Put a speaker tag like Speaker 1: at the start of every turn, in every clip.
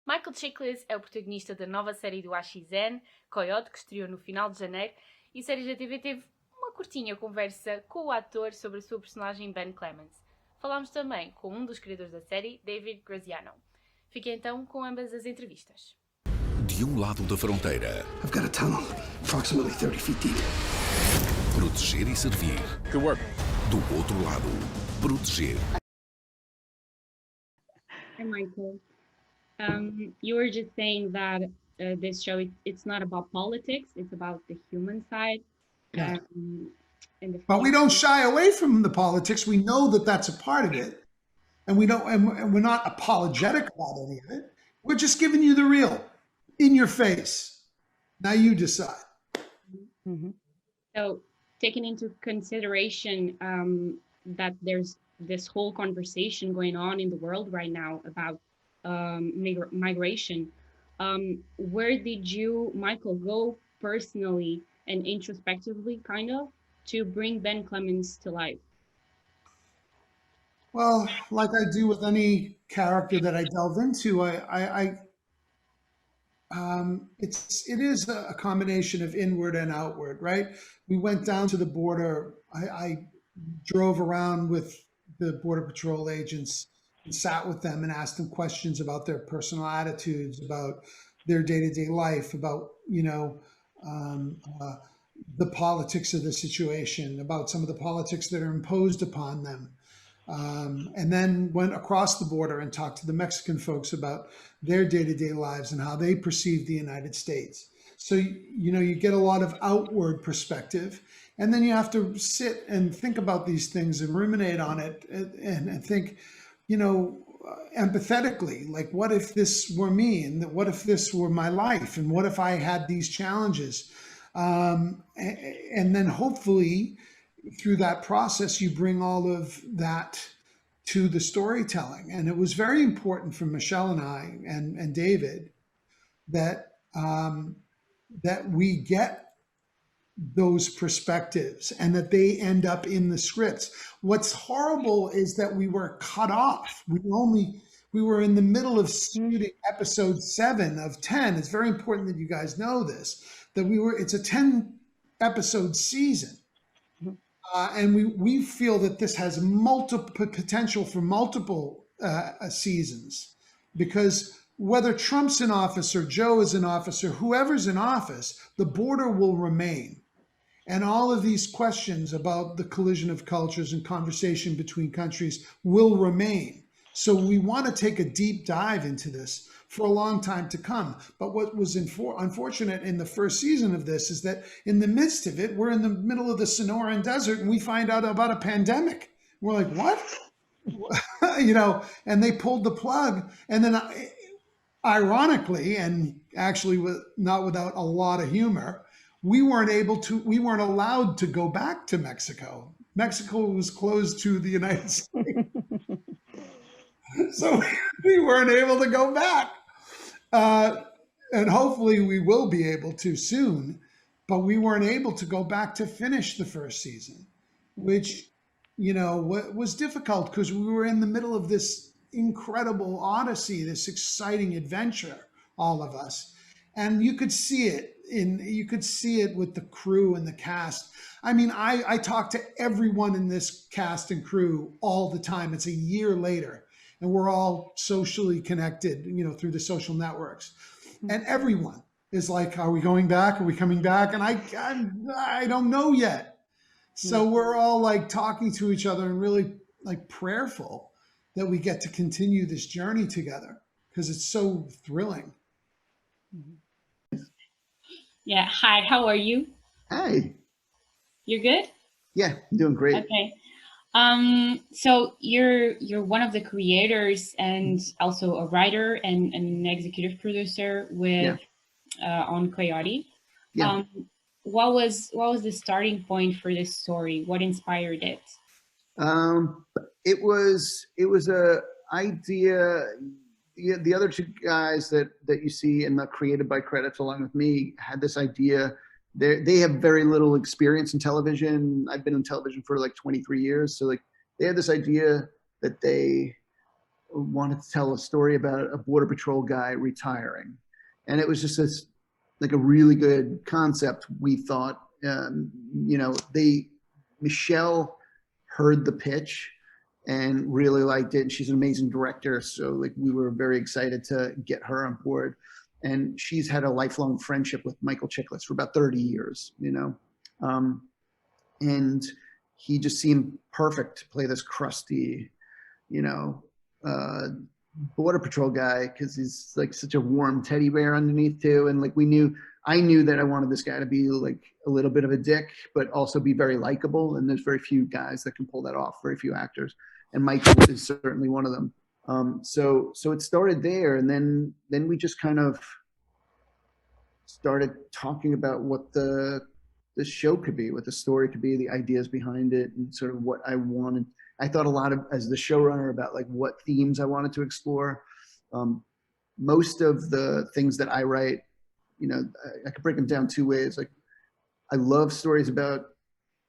Speaker 1: Michael Chiklis é o protagonista da nova série do AXN, Coyote, que estreou no final de janeiro, e Séries da TV teve uma curtinha conversa com o ator sobre a sua personagem Ben Clemens. Falámos também com um dos criadores da série, David Graziano. Fiquem então com ambas as entrevistas.
Speaker 2: De um lado da fronteira,
Speaker 3: I've got a tunnel, approximately 30 feet deep.
Speaker 2: proteger e servir.
Speaker 4: Good work.
Speaker 2: Do outro lado, proteger.
Speaker 5: Hi, Michael. You were just saying that this show, it's not about politics, it's about the human side.
Speaker 3: Yeah.
Speaker 5: And
Speaker 3: But we don't shy away from the politics. We know that that's a part of it. And we don't, and we're not apologetic about any of it. We're just giving you the real, in your face. Now you decide.
Speaker 5: Mm-hmm. So taking into consideration that there's this whole conversation going on in the world right now about migration, where did you, Michael, go personally and introspectively kind of to bring Ben Clemens to life?
Speaker 3: Well, like I do with any character that I delve into, it is a combination of inward and outward, right? We went down to the border. I drove around with the Border Patrol agents and sat with them and asked them questions about their personal attitudes, about their day-to-day life, about, the politics of the situation, about some of the politics that are imposed upon them. And then went across the border and talked to the Mexican folks about their day-to-day lives and how they perceive the United States. So, you get a lot of outward perspective, and then you have to sit and think about these things and ruminate on it and think, empathetically, like, what if this were me, and what if this were my life, and what if I had these challenges? And then hopefully through that process, you bring all of that to the storytelling. And it was very important for Michelle and I and David that that we get those perspectives and that they end up in the scripts. What's horrible is that we were cut off. We were in the middle of shooting episode 7 of 10. It's very important that you guys know this, that it's a 10 episode season. And we feel that this has multiple potential for multiple seasons, because whether Trump's in office or Joe is in office or whoever's in office, the border will remain. And all of these questions about the collision of cultures and conversation between countries will remain. So we want to take a deep dive into this for a long time to come. But what was unfortunate in the first season of this is that in the midst of it, we're in the middle of the Sonoran Desert and we find out about a pandemic. We're like, what? And they pulled the plug. And then ironically, and actually not without a lot of humor, we weren't allowed to go back to Mexico. Mexico was closed to the United States. So we weren't able to go back. And hopefully we will be able to soon, but we weren't able to go back to finish the first season, which, was difficult because we were in the middle of this incredible odyssey, this exciting adventure, all of us. And you could see it with the crew and the cast. I mean, I talk to everyone in this cast and crew all the time. It's a year later. And we're all socially connected, through the social networks. And everyone is like, are we going back? Are we coming back? And I don't know yet. So we're all like talking to each other and really like prayerful that we get to continue this journey together because it's so thrilling.
Speaker 5: Yeah. Hi, how are you?
Speaker 6: Hi.
Speaker 5: You're good?
Speaker 6: Yeah, I'm doing great.
Speaker 5: Okay. So you're one of the creators and also a writer and an executive producer with on Coyote.
Speaker 6: Yeah.
Speaker 5: What was the starting point for this story? What inspired it?
Speaker 6: It was a idea. The other two guys that you see in the Created by Credits along with me had this idea. They have very little experience in television. I've been in television for like 23 years. So like they had this idea that they wanted to tell a story about a Border Patrol guy retiring. And it was just this, like a really good concept, we thought. You know, Michelle heard the pitch and really liked it. And she's an amazing director. So like we were very excited to get her on board. And she's had a lifelong friendship with Michael Chiklis for about 30 years, you know. And he just seemed perfect to play this crusty, you know, Border Patrol guy, because he's like such a warm teddy bear underneath too. And like I knew that I wanted this guy to be like a little bit of a dick, but also be very likable. And there's very few guys that can pull that off, very few actors. And Michael is certainly one of them. So it started there. And then we just kind of started talking about what the show could be, what the story could be, the ideas behind it, and sort of what I wanted. I thought a lot of, as the showrunner, about like what themes I wanted to explore. Most of the things that I write, you know, I could break them down two ways. Like, I love stories about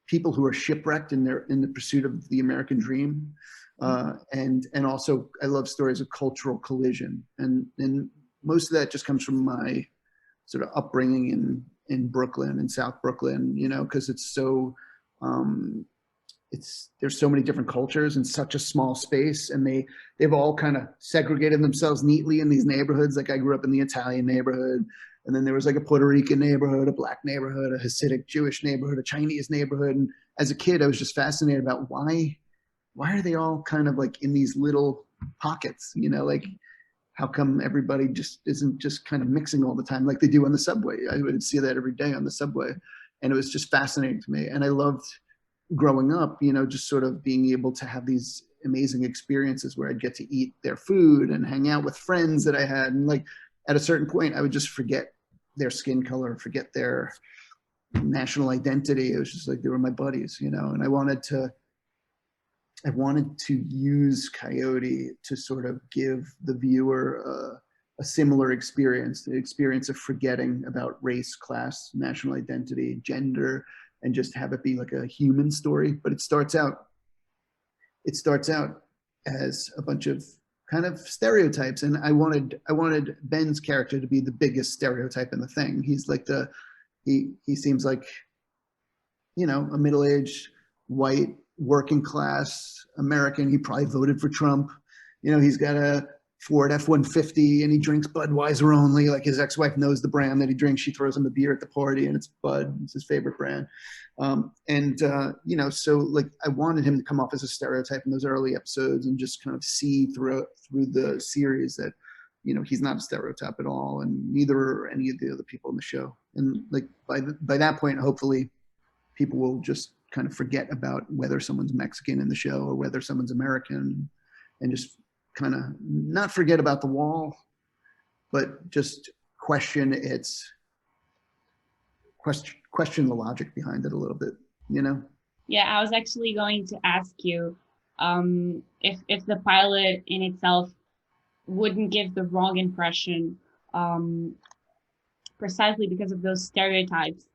Speaker 6: people who are shipwrecked in the pursuit of the American dream, and also I love stories of cultural collision, and most of that just comes from my sort of upbringing in Brooklyn, in South Brooklyn, you know, because it's so there's so many different cultures in such a small space, and they've all kind of segregated themselves neatly in these neighborhoods. Like, I grew up in the Italian neighborhood, and then there was like a Puerto Rican neighborhood, a Black neighborhood, a Hasidic Jewish neighborhood, a Chinese neighborhood. And as a kid, I was just fascinated about why are they all kind of like in these little pockets, you know, like how come everybody just isn't just kind of mixing all the time like they do on the subway? I would see that every day on the subway, and it was just fascinating to me. And I loved growing up, you know, just sort of being able to have these amazing experiences where I'd get to eat their food and hang out with friends that I had. And like, at a certain point, I would just forget their skin color, forget their national identity. It was just like, they were my buddies, you know. And I wanted to use Coyote to sort of give the viewer a similar experience, the experience of forgetting about race, class, national identity, gender, and just have it be like a human story. But it starts out as a bunch of kind of stereotypes, and I wanted Ben's character to be the biggest stereotype in the thing. He's like he seems like, you know, a middle-aged white working class American. He probably voted for Trump. You know, he's got a Ford F-150 and he drinks Budweiser only. Like, his ex-wife knows the brand that he drinks. She throws him a beer at the party and it's Bud. It's his favorite brand. You know, so like, I wanted him to come off as a stereotype in those early episodes and just kind of see through the series that, you know, he's not a stereotype at all, and neither are any of the other people in the show. And like, by that point, hopefully people will just kind of forget about whether someone's Mexican in the show or whether someone's American, and just kind of not forget about the wall, but just question the logic behind it a little bit, you know?
Speaker 5: Yeah, I was actually going to ask you if the pilot in itself wouldn't give the wrong impression, precisely because of those stereotypes.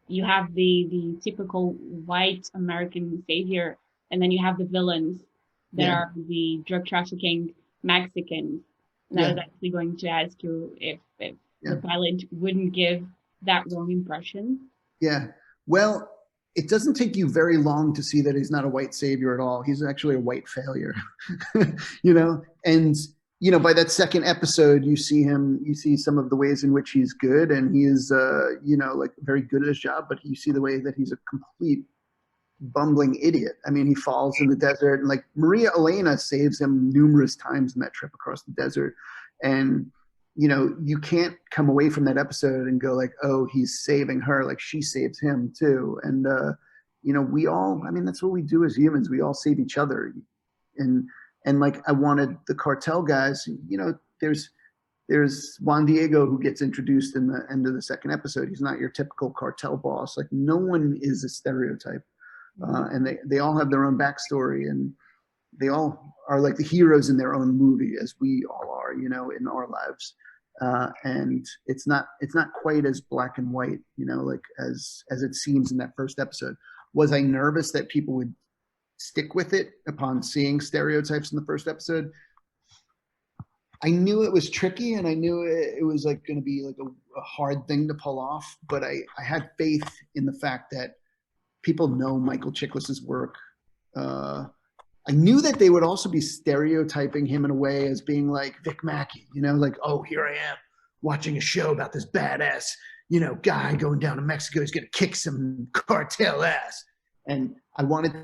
Speaker 5: You have the typical white American savior, and then you have the villains that are the drug trafficking Mexicans. And I was actually going to ask you if the pilot wouldn't give that wrong impression. Yeah.
Speaker 6: Well, it doesn't take you very long to see that he's not a white savior at all. He's actually a white failure, you know? And, you know, by that second episode, you see some of the ways in which he's good, and he is, you know, like, very good at his job, but you see the way that he's a complete bumbling idiot. I mean, he falls in the desert, and like, Maria Elena saves him numerous times in that trip across the desert. And, you know, you can't come away from that episode and go like, oh, he's saving her. Like, she saves him too. And, you know, I mean, that's what we do as humans. We all save each other. And like, I wanted the cartel guys, you know, there's Juan Diego, who gets introduced in the end of the second episode. He's not your typical cartel boss. Like, no one is a stereotype. And they all have their own backstory, and they all are like the heroes in their own movie, as we all are, you know, in our lives. And it's not quite as black and white, you know, like as it seems in that first episode. Was I nervous that people would stick with it upon seeing stereotypes in the first episode? I knew it was tricky, and I knew it was like going to be like a hard thing to pull off. But I had faith in the fact that people know Michael Chiklis's work. I knew that they would also be stereotyping him in a way as being like Vic Mackey, you know, like, oh, here I am watching a show about this badass, you know, guy going down to Mexico. He's going to kick some cartel ass. And I wanted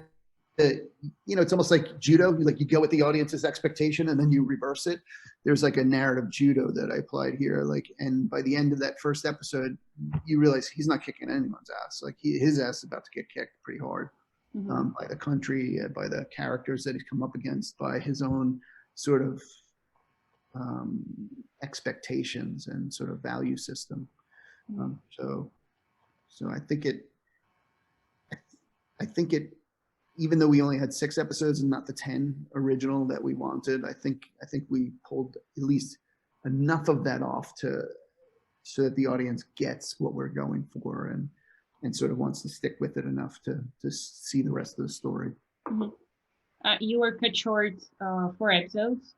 Speaker 6: to, you know, it's almost like judo. Like you go with the audience's expectation and then you reverse it. There's like a narrative judo that I applied here. Like, and by the end of that first episode, you realize he's not kicking anyone's ass. Like his ass is about to get kicked pretty hard. By the country, by the characters that he's come up against, by his own sort of expectations and sort of value system. So I think it, even though we only had 6 episodes and not the 10 original that we wanted, I think we pulled at least enough of that off so that the audience gets what we're going for and sort of wants to stick with it enough to see the rest of the story.
Speaker 5: You were cut short 4 episodes.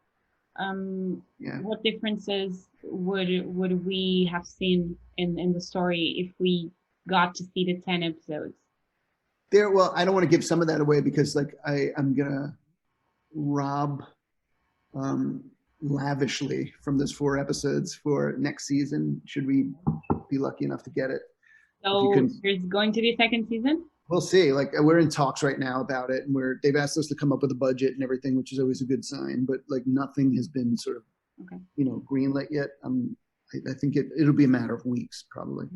Speaker 5: What differences would we have seen in the story if we got to see the 10 episodes?
Speaker 6: Well, I don't want to give some of that away because like I'm gonna rob lavishly from those 4 episodes for next season, should we be lucky enough to get it.
Speaker 5: So there's going to be a 2nd season?
Speaker 6: We'll see. Like we're in talks right now about it, and they've asked us to come up with a budget and everything, which is always a good sign. But like nothing has been sort of, you know, greenlit yet. I think it'll be a matter of weeks probably.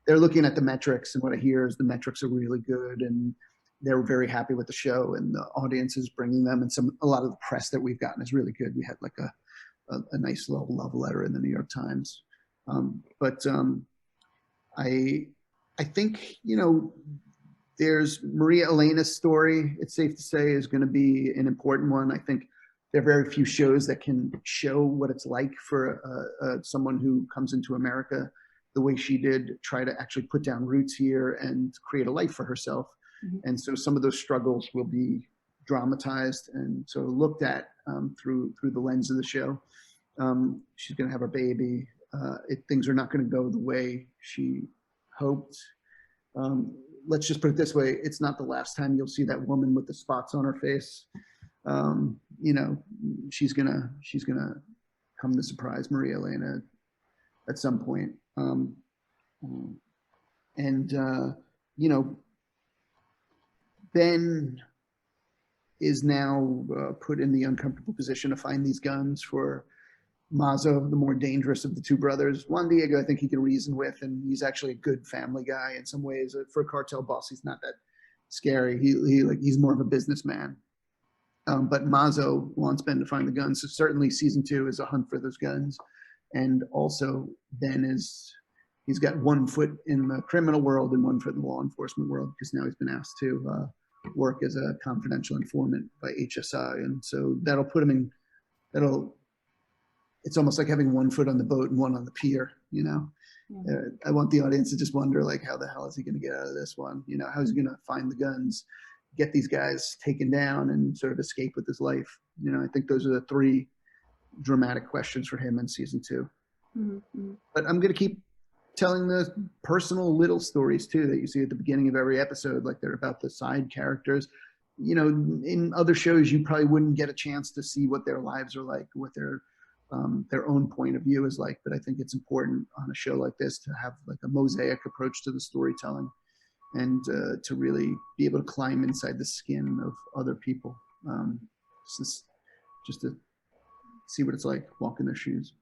Speaker 6: They're looking at the metrics, and what I hear is the metrics are really good, and they're very happy with the show, and the audience is bringing them, and a lot of the press that we've gotten is really good. We had like a nice little love letter in the New York Times, I think, you know, there's Maria Elena's story, it's safe to say, is going to be an important one. I think there are very few shows that can show what it's like for someone who comes into America the way she did, try to actually put down roots here and create a life for herself. And so some of those struggles will be dramatized and sort of looked at through the lens of the show. She's going to have her baby. Things are not going to go the way she hoped. Let's just put it this way: it's not the last time you'll see that woman with the spots on her face. You know, she's gonna come to surprise Maria Elena at some point. You know, Ben is now put in the uncomfortable position to find these guns for Mazo, the more dangerous of the 2 brothers. Juan Diego, I think he can reason with, and he's actually a good family guy in some ways. For a cartel boss, he's not that scary. He's more of a businessman. But Mazo wants Ben to find the guns. So certainly season 2 is a hunt for those guns. And also Ben he's got one foot in the criminal world and one foot in the law enforcement world, because now he's been asked to work as a confidential informant by HSI. And so that'll put him in, it's almost like having one foot on the boat and one on the pier, you know? I want the audience to just wonder, like, how the hell is he going to get out of this one? You know, how's he going to find the guns, get these guys taken down, and sort of escape with his life? You know, I think those are the 3 dramatic questions for him in season 2. But I'm going to keep telling the personal little stories too that you see at the beginning of every episode, like they're about the side characters. You know, in other shows, you probably wouldn't get a chance to see what their lives are like, what their own point of view is like. But I think it's important on a show like this to have like a mosaic approach to the storytelling, and to really be able to climb inside the skin of other people, just to see what it's like, walk in their shoes.